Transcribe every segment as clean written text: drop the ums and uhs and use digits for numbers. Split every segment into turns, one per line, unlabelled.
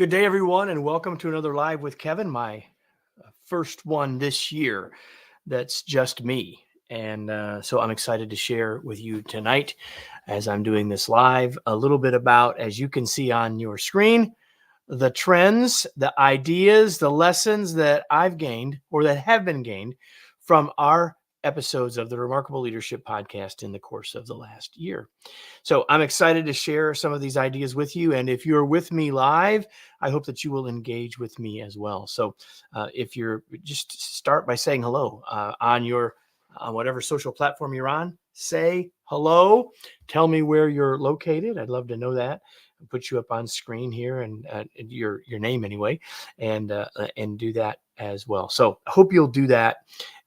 Good day, everyone, and welcome to another Live with Kevin, my first one this year that's just me. And so I'm excited to share with you tonight as I'm doing this live a little bit about, as you can see on your screen, the trends, the ideas, the lessons that I've gained or that have been gained from our episodes of the Remarkable Leadership Podcast in the course of the last year. So I'm excited to share some of these ideas with you. And if you're with me live, I hope that you will engage with me as well. So if you're just start by saying hello on whatever social platform you're on, say hello. Tell me where you're located. I'd love to know that. I'll put you up on screen here and your name anyway, and do that as well. So I hope you'll do that.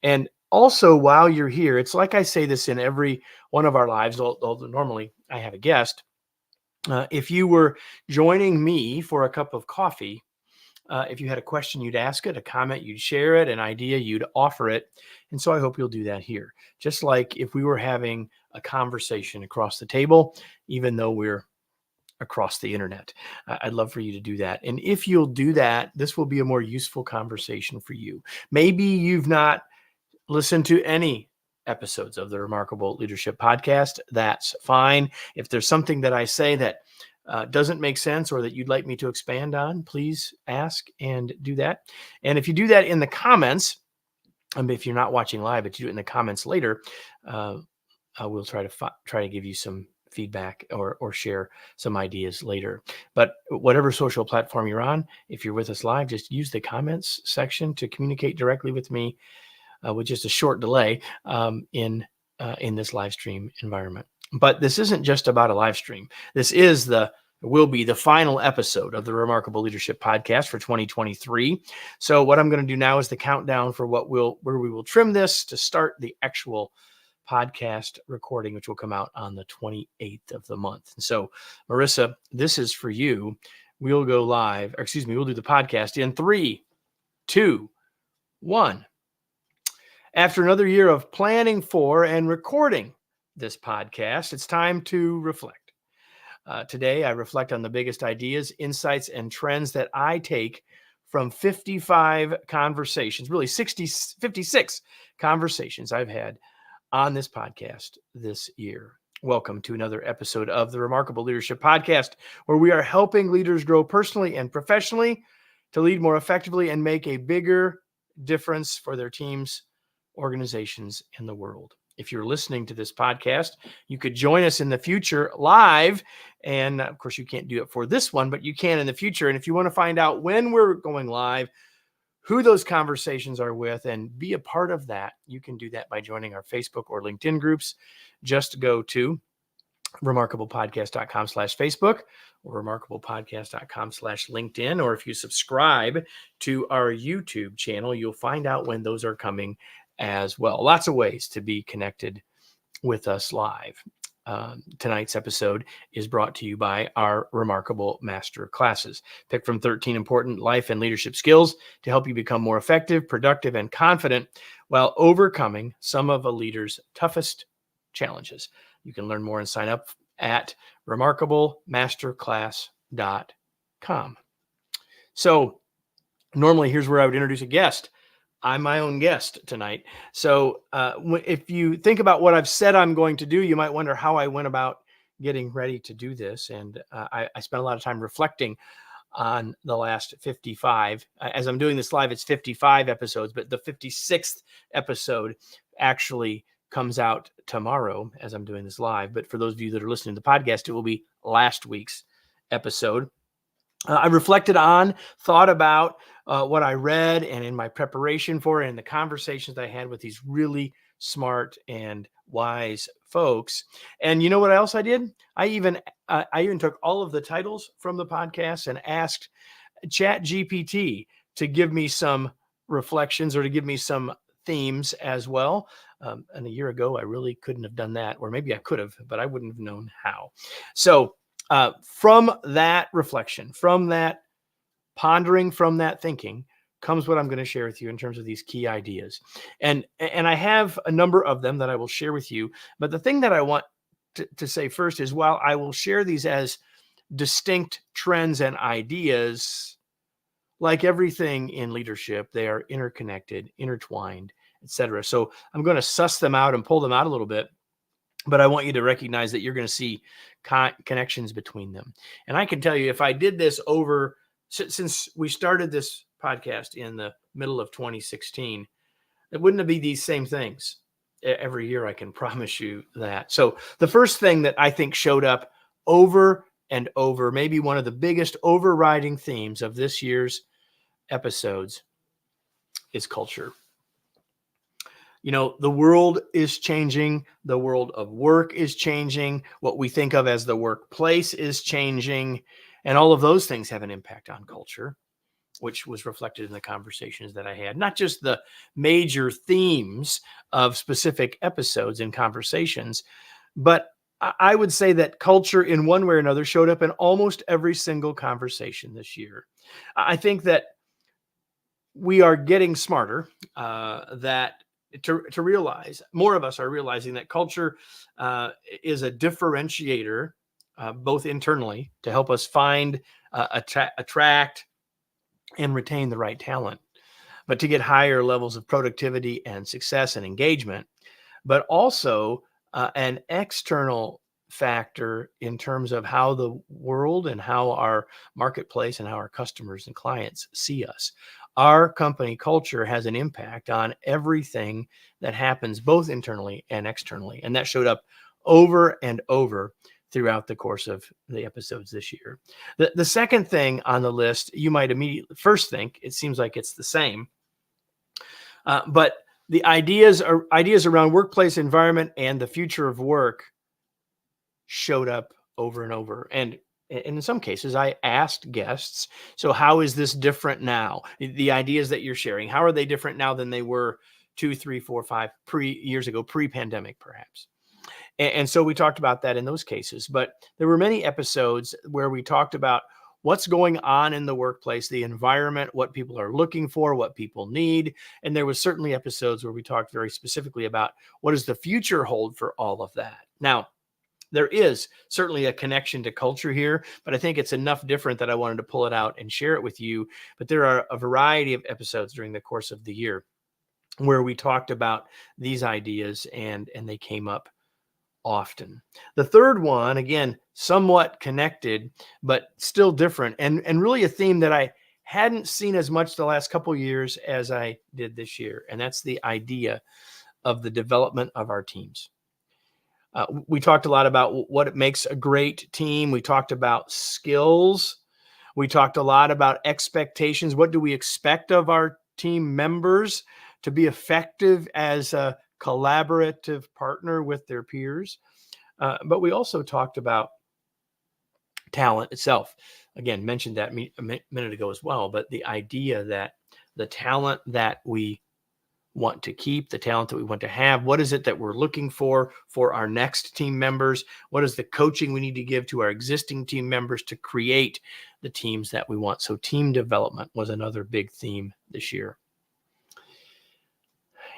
And also, while you're here, it's like I say this in every one of our lives, although normally I have a guest. If you were joining me for a cup of coffee, if you had a question, you'd ask it, a comment, you'd share it, an idea, you'd offer it. And so I hope you'll do that here. Just like if we were having a conversation across the table, even though we're across the internet. I'd love for you to do that. And if you'll do that, this will be a more useful conversation for you. Maybe you've not listened to any episodes of the Remarkable Leadership Podcast. That's fine. If there's something that I say that doesn't make sense or that you'd like me to expand on, please ask and do that. And if you do that in the comments, if you're not watching live, but you do it in the comments later, I will try to give you some feedback or share some ideas later. But whatever social platform you're on, if you're with us live, just use the comments section to communicate directly with me with just a short delay in this live stream environment. But this isn't just about a live stream. This will be the final episode of the Remarkable Leadership Podcast for 2023. So what I'm going to do now is the countdown for where we will trim this to start the actual podcast recording, which will come out on the 28th of the month. And so, Marissa, this is for you. We'll go live, we'll do the podcast in 3, 2, 1. After another year of planning for and recording this podcast, it's time to reflect. Today, I reflect on the biggest ideas, insights, and trends that I take from 55 conversations, really 56 conversations I've had on this podcast this year. Welcome to another episode of the Remarkable Leadership Podcast, where we are helping leaders grow personally and professionally to lead more effectively and make a bigger difference for their teams, organizations, and the world. If you're listening to this podcast, you could join us in the future live. And of course, you can't do it for this one, but you can in the future. And if you want to find out when we're going live, who those conversations are with, and be a part of that, you can do that by joining our Facebook or LinkedIn groups. Just go to remarkablepodcast.com/Facebook or remarkablepodcast.com/LinkedIn. Or if you subscribe to our YouTube channel, you'll find out when those are coming as well. Lots of ways to be connected with us live. Tonight's episode is brought to you by our Remarkable Master Classes. Pick from 13 important life and leadership skills to help you become more effective, productive, and confident while overcoming some of a leader's toughest challenges. You can learn more and sign up at remarkablemasterclass.com. So normally here's where I would introduce a guest. I'm my own guest tonight. So if you think about what I've said I'm going to do, you might wonder how I went about getting ready to do this. And I spent a lot of time reflecting on the last 55. As I'm doing this live, it's 55 episodes, but the 56th episode actually comes out tomorrow as I'm doing this live. But for those of you that are listening to the podcast, it will be last week's episode. I reflected on, thought about what I read and in my preparation for it and the conversations I had with these really smart and wise folks. And you know what else I did? I even took all of the titles from the podcast and asked ChatGPT to give me some reflections or to give me some themes as well. And a year ago, I really couldn't have done that, or maybe I could have, but I wouldn't have known how. So from that reflection, from that pondering, from that thinking, comes what I'm going to share with you in terms of these key ideas. And I have a number of them that I will share with you. But the thing that I want to say first is, while I will share these as distinct trends and ideas. Like everything in leadership, they are interconnected, intertwined, etc. So I'm going to suss them out and pull them out a little bit, but I want you to recognize that you're going to see connections between them. And I can tell you, if I did this over, since we started this podcast in the middle of 2016, it wouldn't be these same things every year. I can promise you that. So the first thing that I think showed up over and over, maybe one of the biggest overriding themes of this year's episodes, is culture. You know, the world is changing. The world of work is changing. What we think of as the workplace is changing. And all of those things have an impact on culture, which was reflected in the conversations that I had. Not just the major themes of specific episodes and conversations, but I would say that culture in one way or another showed up in almost every single conversation this year. I think that we are getting smarter, that to realize, more of us are realizing that culture is a differentiator, both internally to help us find, attract, and retain the right talent, but to get higher levels of productivity and success and engagement, but also an external factor in terms of how the world and how our marketplace and how our customers and clients see us. Our company culture has an impact on everything that happens both internally and externally. And that showed up over and over throughout the course of the episodes this year. The second thing on the list, you might immediately first think, it seems like it's the same, but the ideas around workplace environment and the future of work showed up over and over. And in some cases, I asked guests, so how is this different now? The ideas that you're sharing, how are they different now than they were 2, 3, 4, 5 years ago, pre-pandemic, perhaps? And so we talked about that in those cases. But there were many episodes where we talked about what's going on in the workplace, the environment, what people are looking for, what people need. And there was certainly episodes where we talked very specifically about what does the future hold for all of that. Now, there is certainly a connection to culture here, but I think it's enough different that I wanted to pull it out and share it with you. But there are a variety of episodes during the course of the year where we talked about these ideas, and they came up often. The third one, again, somewhat connected, but still different, and really a theme that I hadn't seen as much the last couple of years as I did this year, and that's the idea of the development of our teams. We talked a lot about what makes a great team. We talked about skills. We talked a lot about expectations. What do we expect of our team members to be effective as a collaborative partner with their peers? But we also talked about talent itself. Again, mentioned that a minute ago as well, but the idea that the talent that we want to keep, the talent that we want to have, what is it that we're looking for our next team members? What is the coaching we need to give to our existing team members to create the teams that we want? So team development was another big theme this year.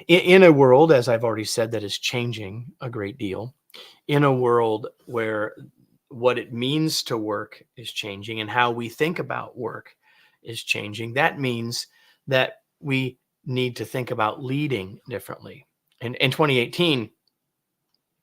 In a world, as I've already said, that is changing a great deal, in a world where what it means to work is changing and how we think about work is changing, that means that we need to think about leading differently. And in 2018,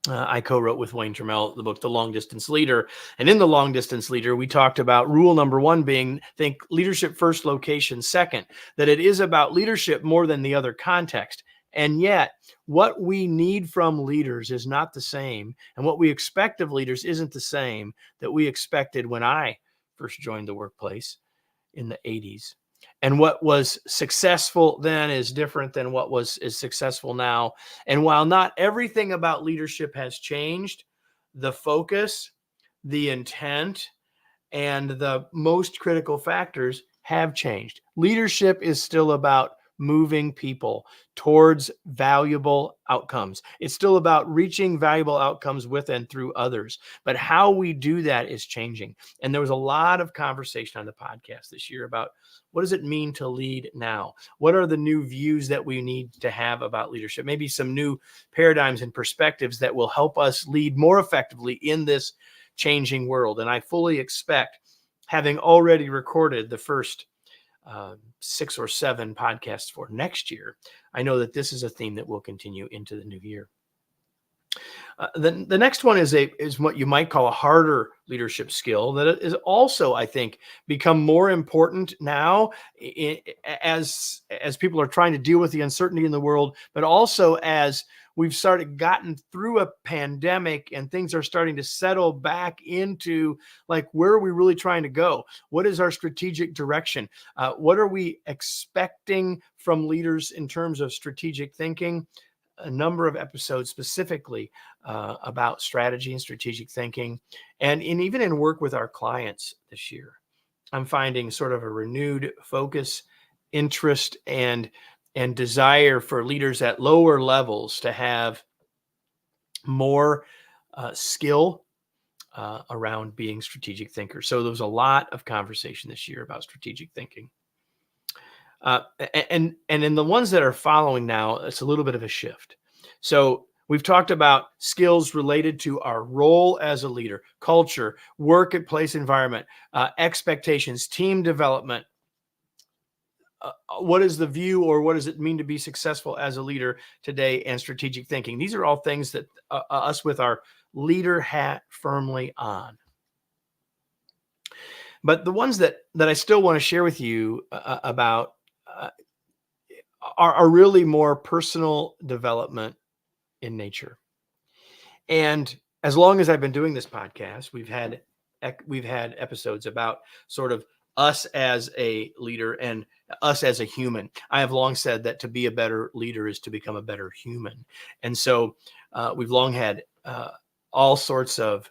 I co-wrote with Wayne Trammell the book, The Long Distance Leader. And in The Long Distance Leader, we talked about rule number 1 being think leadership first, location second, that it is about leadership more than the other context. And yet what we need from leaders is not the same. And what we expect of leaders isn't the same that we expected when I first joined the workplace in the 80s. And what was successful then is different than what is successful now. And while not everything about leadership has changed, the focus, the intent, and the most critical factors have changed. Leadership is still about moving people towards valuable outcomes. It's still about reaching valuable outcomes with and through others. But how we do that is changing. And there was a lot of conversation on the podcast this year about what does it mean to lead now? What are the new views that we need to have about leadership? Maybe some new paradigms and perspectives that will help us lead more effectively in this changing world. And I fully expect, having already recorded the first 6 or 7 podcasts for next year, I know that this is a theme that will continue into the new year. The next one is what you might call a harder leadership skill that is also, I think, become more important now as people are trying to deal with the uncertainty in the world, but also as we've gotten through a pandemic and things are starting to settle back into, like, where are we really trying to go? What is our strategic direction? What are we expecting from leaders in terms of strategic thinking? A number of episodes specifically about strategy and strategic thinking, and even in work with our clients this year, I'm finding sort of a renewed focus, interest, and desire for leaders at lower levels to have more skill around being strategic thinkers. So there was a lot of conversation this year about strategic thinking. And in the ones that are following now, it's a little bit of a shift. So we've talked about skills related to our role as a leader, culture, workplace environment, expectations, team development. What is the view, or what does it mean to be successful as a leader today, and strategic thinking? These are all things that us with our leader hat firmly on. But the ones that I still want to share with you about are really more personal development in nature. And as long as I've been doing this podcast, we've had episodes about sort of us as a leader and us as a human. I have long said that to be a better leader is to become a better human. And so we've long had all sorts of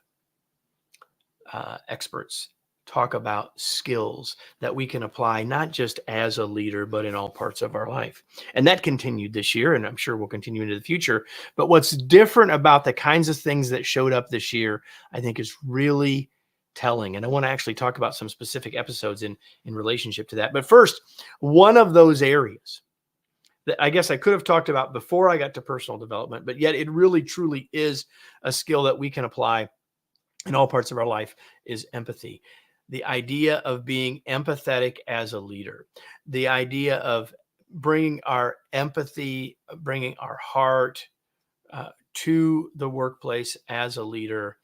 experts talk about skills that we can apply, not just as a leader, but in all parts of our life. And that continued this year, and I'm sure will continue into the future. But what's different about the kinds of things that showed up this year, I think, is really telling. And I want to actually talk about some specific episodes in relationship to that. But first, one of those areas that I guess I could have talked about before I got to personal development, but yet it really truly is a skill that we can apply in all parts of our life, is empathy. The idea of being empathetic as a leader, the idea of bringing our empathy, bringing our heart to the workplace as a leader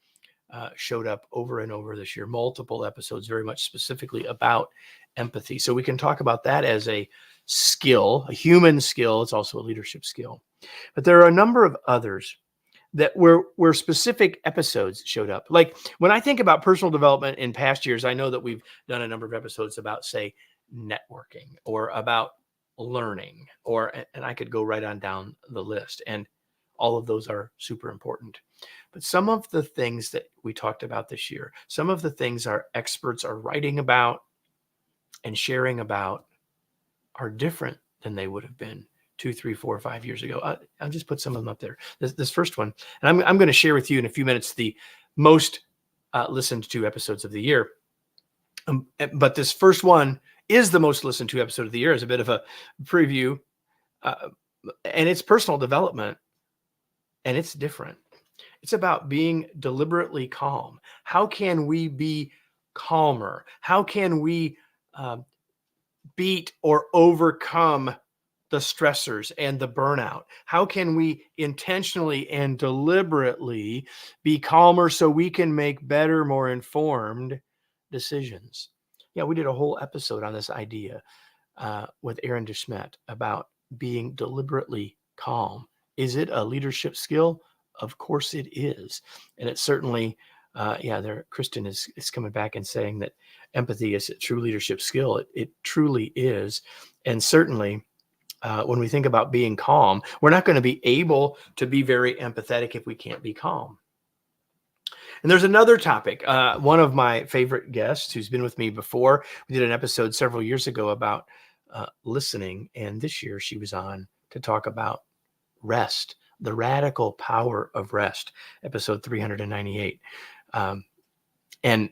showed up over and over this year. Multiple episodes very much specifically about empathy. So we can talk about that as a skill, a human skill. It's also a leadership skill. But there are a number of others that where specific episodes showed up. Like when I think about personal development in past years, I know that we've done a number of episodes about, say, networking or about learning, and I could go right on down the list. And all of those are super important. But some of the things that we talked about this year, some of the things our experts are writing about and sharing about are different than they would have been 2, 3, 4, 5 years ago. I'll just put some of them up there. This first one, and I'm going to share with you in a few minutes the most listened to episodes of the year. But this first one is the most listened to episode of the year, as a bit of a preview, and it's personal development, and it's different. It's about being deliberately calm. How can we be calmer? How can we beat or overcome the stressors and the burnout? How can we intentionally and deliberately be calmer so we can make better, more informed decisions? Yeah, we did a whole episode on this idea with Aaron DeSmet about being deliberately calm. Is it a leadership skill? Of course it is. And it's certainly, Kristen is coming back and saying that empathy is a true leadership skill. It truly is. And certainly, when we think about being calm, we're not going to be able to be very empathetic if we can't be calm. And there's another topic. One of my favorite guests who's been with me before, we did an episode several years ago about listening. And this year she was on to talk about rest, the radical power of rest, episode 398. And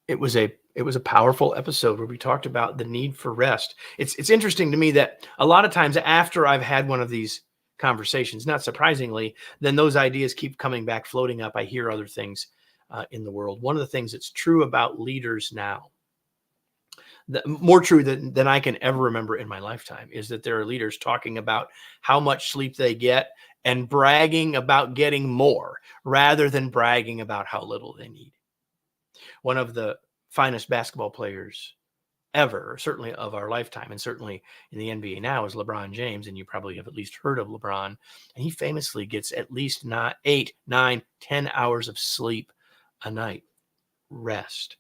it was a powerful episode where we talked about the need for rest. It's interesting to me that a lot of times after I've had one of these conversations, not surprisingly, then those ideas keep coming back, floating up. I hear other things in the world. One of the things that's true about leaders now, more true than I can ever remember in my lifetime, is that there are leaders talking about how much sleep they get and bragging about getting more rather than bragging about how little they need. One of the finest basketball players ever, certainly of our lifetime, and certainly in the NBA now, is LeBron James. And you probably have at least heard of LeBron. And he famously gets at least 8, 9, 10 hours of sleep a night. Rest.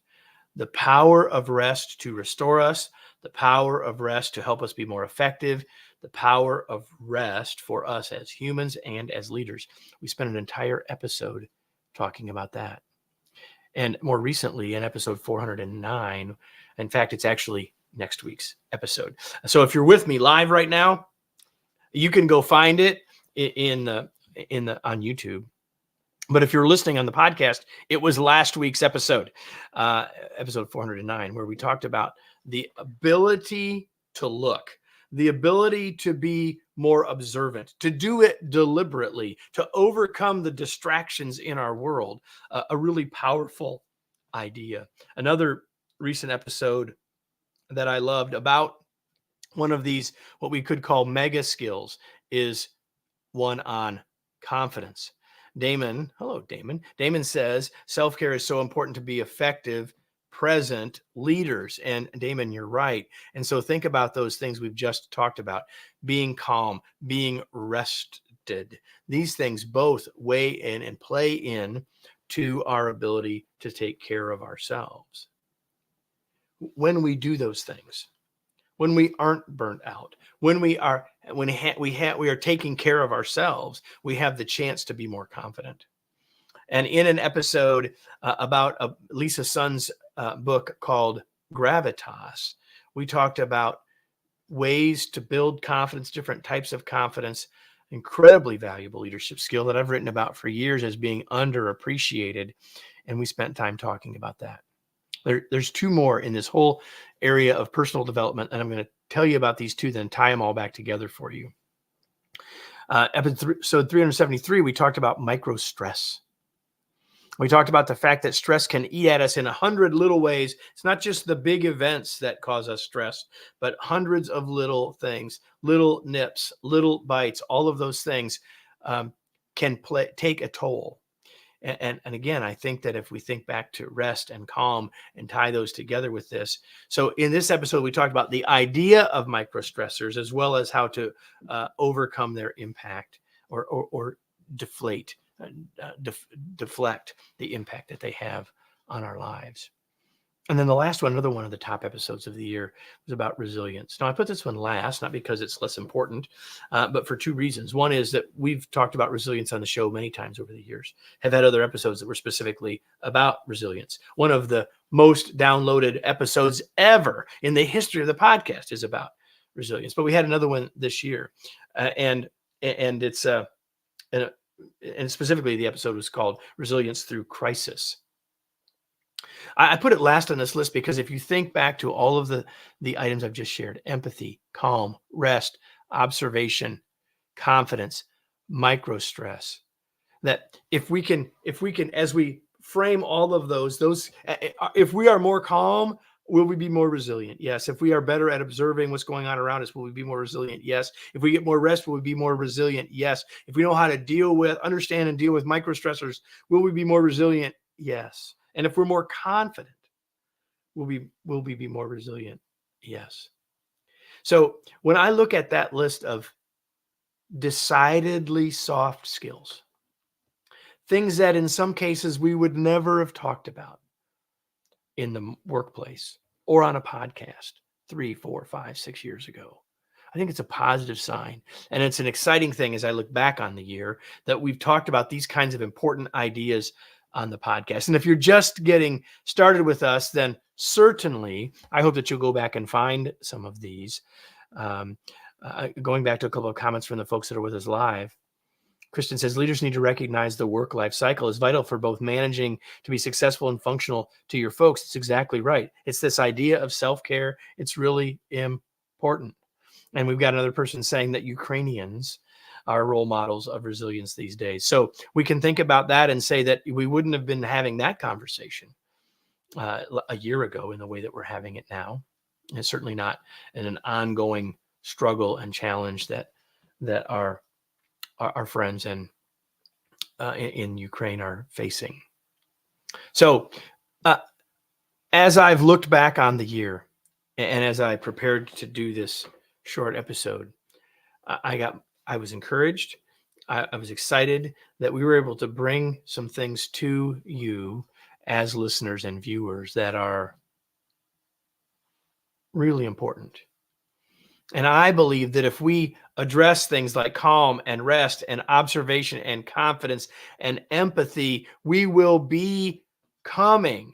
The power of rest to restore us, the power of rest to help us be more effective, the power of rest for us as humans and as leaders. We spent an entire episode talking about that. And more recently, in episode 409, in fact, it's actually next week's episode. So if you're with me live right now, you can go find it on YouTube. But if you're listening on the podcast, it was last week's episode, episode 409, where we talked about the ability to look, the ability to be more observant, to do it deliberately, to overcome the distractions in our world. A really powerful idea. Another recent episode that I loved about one of these, what we could call mega skills, is one on confidence. Damon, hello, Damon. Damon says self-care is so important to be effective, present leaders. And Damon, you're right. And so think about those things we've just talked about: being calm, being rested. These things both weigh in and play in to our ability to take care of ourselves. When we do those things, when we aren't burnt out, when we are taking care of ourselves, we have the chance to be more confident. And in an episode about Lisa Sun's book called Gravitas, we talked about ways to build confidence, different types of confidence, incredibly valuable leadership skill that I've written about for years as being underappreciated. And we spent time talking about that. There's two more in this whole area of personal development, and I'm going to tell you about these two, then tie them all back together for you. Episode 373, we talked about micro stress. We talked about the fact that stress can eat at us in 100 little ways. It's not just the big events that cause us stress, but hundreds of little things, little nips, little bites. All of those things can take a toll. And again, I think that if we think back to rest and calm and tie those together with this. So in this episode, we talked about the idea of microstressors as well as how to overcome their impact or deflect the impact that they have on our lives. And then the last one, another one of the top episodes of the year, was about resilience. Now, I put this one last, not because it's less important, but for two reasons. One is that we've talked about resilience on the show many times over the years, have had other episodes that were specifically about resilience. One of the most downloaded episodes ever in the history of the podcast is about resilience. But we had another one this year, and it's and specifically the episode was called Resilience Through Crisis. I put it last on this list because if you think back to all of the items I've just shared: empathy, calm, rest, observation, confidence, micro stress, that if we can, as we frame all of those, if we are more calm, will we be more resilient? Yes. If we are better at observing what's going on around us, will we be more resilient? Yes. If we get more rest, will we be more resilient? Yes. If we know how to understand and deal with micro stressors, will we be more resilient? Yes. And if we're more confident, will we be more resilient? Yes. So when I look at that list of decidedly soft skills, things that in some cases we would never have talked about in the workplace or on a podcast 3, 4, 5, 6 years ago, I think it's a positive sign. And it's an exciting thing as I look back on the year that we've talked about these kinds of important ideas on the podcast. And if you're just getting started with us, then certainly I hope that you'll go back and find some of these. Going back to a couple of comments from the folks that are with us live, Kristen says, leaders need to recognize the work-life cycle is vital for both managing to be successful and functional to your folks. It's exactly right. It's this idea of self-care. It's really important. And we've got another person saying that Ukrainians our role models of resilience these days. So we can think about that and say that we wouldn't have been having that conversation a year ago in the way that we're having it now. It's certainly not in an ongoing struggle and challenge that our friends in Ukraine are facing. So as I've looked back on the year, and as I prepared to do this short episode, I was encouraged. I was excited that we were able to bring some things to you as listeners and viewers that are really important. And I believe that if we address things like calm and rest and observation and confidence and empathy, we will be becoming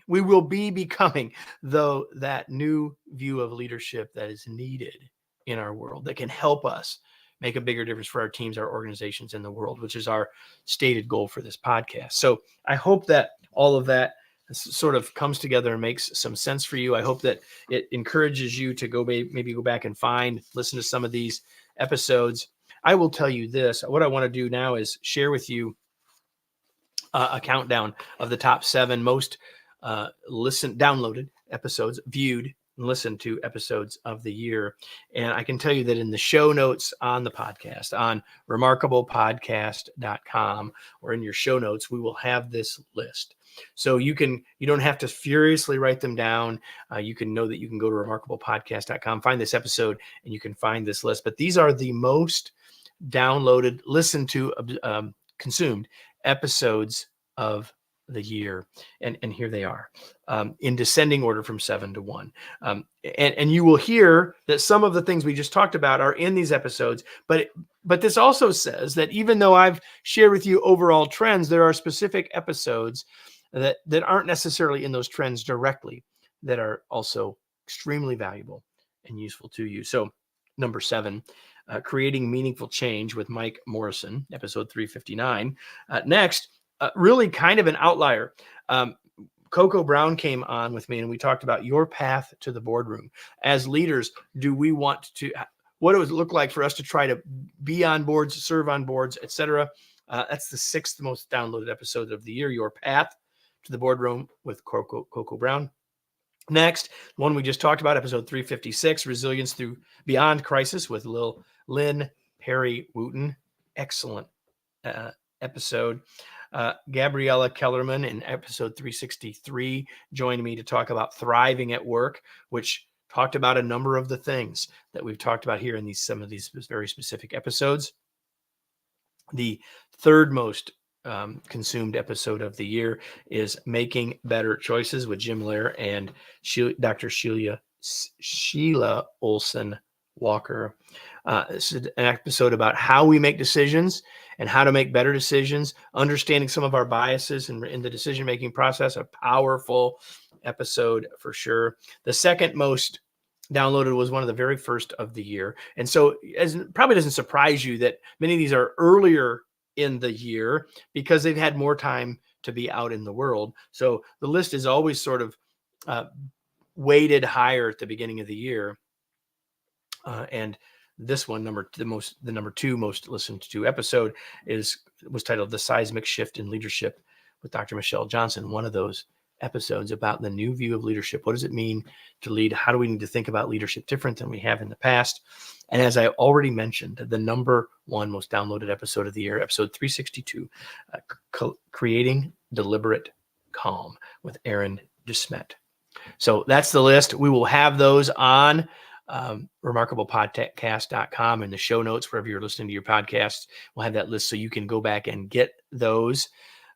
that new view of leadership that is needed in our world, that can help us make a bigger difference for our teams, our organizations, in the world, which is our stated goal for this podcast. So I hope that all of that sort of comes together and makes some sense for you. I hope that it encourages you to maybe go back and listen to some of these episodes. I will tell you this. What I want to do now is share with you a countdown of the top 7 most downloaded episodes, viewed and listened to episodes of the year. And I can tell you that in the show notes on the podcast, on remarkablepodcast.com, or in your show notes, we will have this list. So you don't have to furiously write them down. You can know that you can go to remarkablepodcast.com, find this episode, and you can find this list. But these are the most downloaded, listened to, consumed episodes of the year. And here they are, in descending order from 7 to 1. And you will hear that some of the things we just talked about are in these episodes, but this also says that even though I've shared with you overall trends, there are specific episodes that aren't necessarily in those trends directly that are also extremely valuable and useful to you. So number 7, Creating Meaningful Change with Mike Morrison, episode 359. Next, really kind of an outlier. Coco Brown came on with me and we talked about your path to the boardroom. As leaders, what it would look like for us to try to be on boards, serve on boards, etc. That's the 6th most downloaded episode of the year, Your Path to the Boardroom with Coco Brown. Next, one we just talked about, episode 356, Resilience Through Beyond Crisis with Lynn Perry Wooten. Excellent episode. Gabriella Kellerman in episode 363 joined me to talk about thriving at work, which talked about a number of the things that we've talked about here in some of these very specific episodes. The 3rd most consumed episode of the year is Making Better Choices with Jim Lair and Dr. Sheila Olson Walker. This is an episode about how we make decisions and how to make better decisions, understanding some of our biases in the decision-making process. A powerful episode for sure. The 2nd most downloaded was one of the very first of the year. And so it probably doesn't surprise you that many of these are earlier in the year because they've had more time to be out in the world. So the list is always sort of weighted higher at the beginning of the year. And this one, the number 2 most listened to episode was titled The Seismic Shift in Leadership with Dr. Michelle Johnson. One of those episodes about the new view of leadership. What does it mean to lead? How do we need to think about leadership different than we have in the past? And as I already mentioned, the number 1 most downloaded episode of the year, episode 362, Creating Deliberate Calm with Aaron DeSmet. So that's the list. We will have those on remarkablepodcast.com in the show notes, wherever you're listening to your podcasts. We'll have that list so you can go back and get those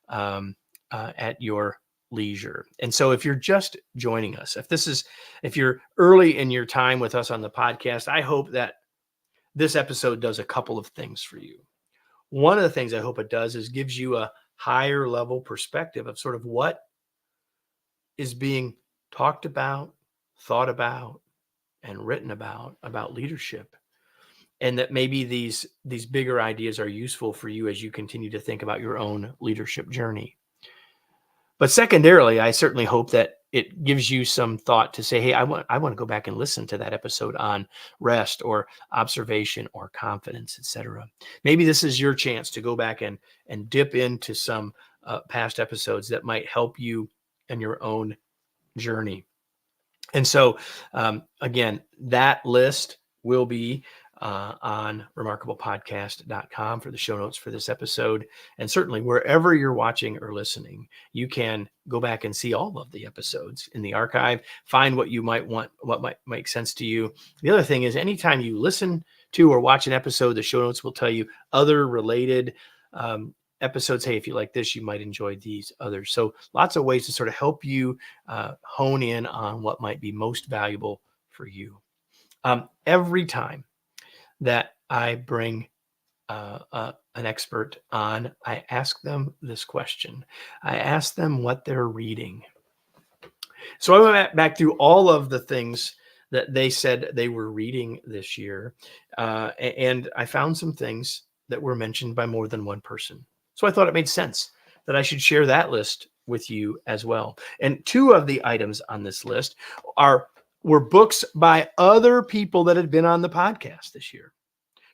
at your leisure. And so if you're just joining us, if you're early in your time with us on the podcast, I hope that this episode does a couple of things for you. One of the things I hope it does is gives you a higher level perspective of sort of what is being talked about, thought about, and written about leadership. And that maybe these bigger ideas are useful for you as you continue to think about your own leadership journey. But secondarily, I certainly hope that it gives you some thought to say, hey, I want to go back and listen to that episode on rest or observation or confidence, etc. Maybe this is your chance to go back and dip into some past episodes that might help you in your own journey. And so, again, that list will be on remarkablepodcast.com for the show notes for this episode. And certainly wherever you're watching or listening, you can go back and see all of the episodes in the archive, find what you might want, what might make sense to you. The other thing is anytime you listen to or watch an episode, the show notes will tell you other related episodes. Hey, if you like this, you might enjoy these others. So lots of ways to sort of help you hone in on what might be most valuable for you. Every time that I bring an expert on, I ask them this question. I ask them what they're reading. So I went back through all of the things that they said they were reading this year, and I found some things that were mentioned by more than one person. So I thought it made sense that I should share that list with you as well. And two of the items on this list were books by other people that had been on the podcast this year.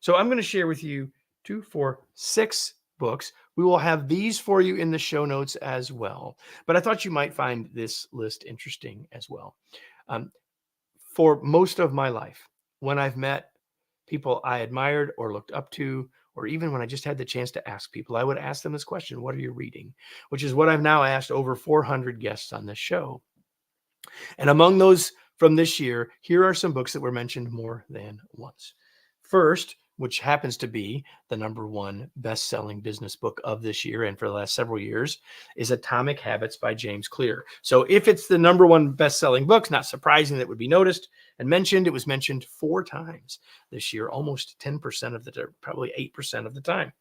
So I'm going to share with you 2, 4, 6 books. We will have these for you in the show notes as well. But I thought you might find this list interesting as well. For most of my life, when I've met people I admired or looked up to, or even when I just had the chance to ask people, I would ask them this question, what are you reading? Which is what I've now asked over 400 guests on this show. And among those from this year, here are some books that were mentioned more than once. First, which happens to be the #1 best-selling business book of this year and for the last several years, is Atomic Habits by James Clear. So if it's the #1 best-selling book, it's not surprising that it would be noticed and mentioned. It was mentioned 4 times this year, almost 10% of the time, probably 8% of the time.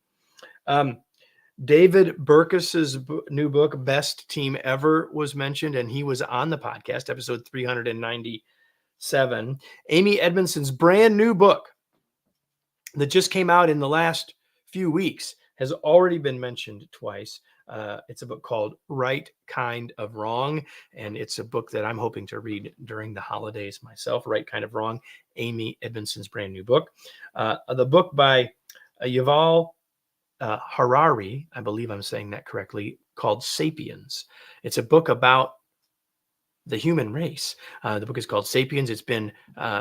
David Burkus's new book, Best Team Ever, was mentioned, and he was on the podcast, episode 397. Amy Edmondson's brand new book that just came out in the last few weeks has already been mentioned twice. It's a book called Right Kind of Wrong, and it's a book that I'm hoping to read during the holidays myself. Right Kind of Wrong, Amy Edmondson's brand new book. The book by Yuval Harari, I believe I'm saying that correctly, called Sapiens. It's a book about the human race. The book is called Sapiens. It's been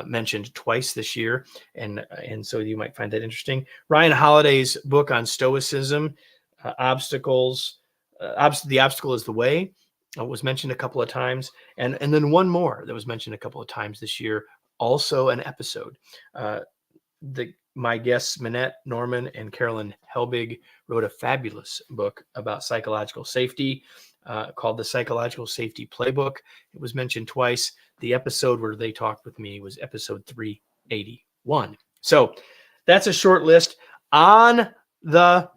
mentioned twice this year, and so you might find that interesting. Ryan Holiday's book on Stoicism, Obstacles. The Obstacle is the Way, was mentioned a couple of times, and then one more that was mentioned a couple of times this year, also an episode. My guests, Minette Norman and Carolyn Helbig, wrote a fabulous book about psychological safety called The Psychological Safety Playbook. It was mentioned twice. The episode where they talked with me was episode 381. So that's a short list on the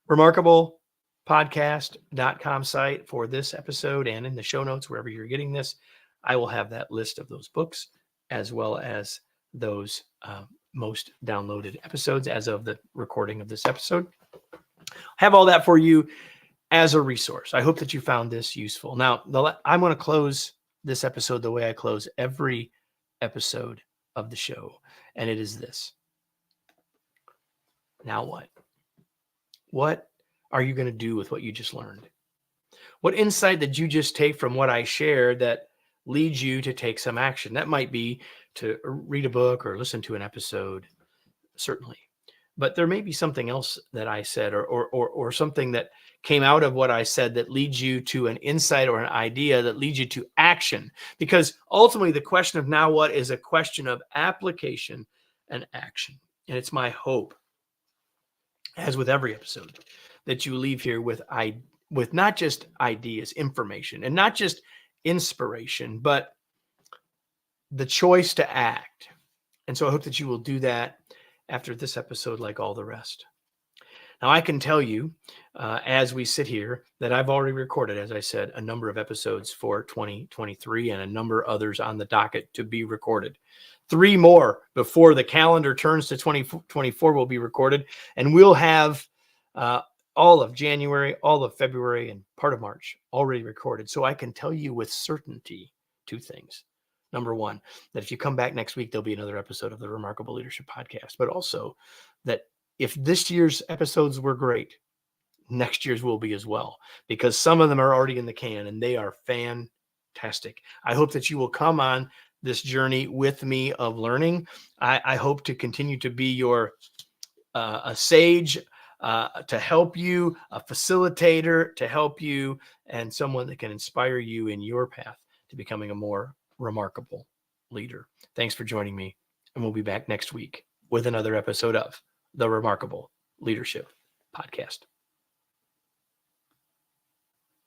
remarkablepodcast.com site for this episode, and in the show notes, wherever you're getting this, I will have that list of those books as well as those most downloaded episodes as of the recording of this episode. I have all that for you as a resource. I hope that you found this useful. Now, I'm going to close this episode the way I close every episode of the show, and it is this. Now what? What are you going to do with what you just learned? What insight did you just take from what I shared that leads you to take some action? That might be to read a book or listen to an episode, certainly. But there may be something else that I said or something that came out of what I said that leads you to an insight or an idea that leads you to action. Because ultimately, the question of now what is a question of application and action. And it's my hope, as with every episode, that you leave here with not just ideas, information, and not just inspiration, but the choice to act. And so I hope that you will do that after this episode, like all the rest. Now, I can tell you, as we sit here, that I've already recorded, as I said, a number of episodes for 2023 and a number others on the docket to be recorded. 3 more before the calendar turns to 2024 will be recorded, and we'll have all of January, all of February, and part of March already recorded. So I can tell you with certainty two things. Number one, that if you come back next week, there'll be another episode of the Remarkable Leadership Podcast. But also that if this year's episodes were great, next year's will be as well, because some of them are already in the can and they are fantastic. I hope that you will come on this journey with me of learning. I hope to continue to be your a sage to help you, a facilitator to help you, and someone that can inspire you in your path to becoming a more remarkable leader. Thanks for joining me, and we'll be back next week with another episode of the Remarkable Leadership Podcast.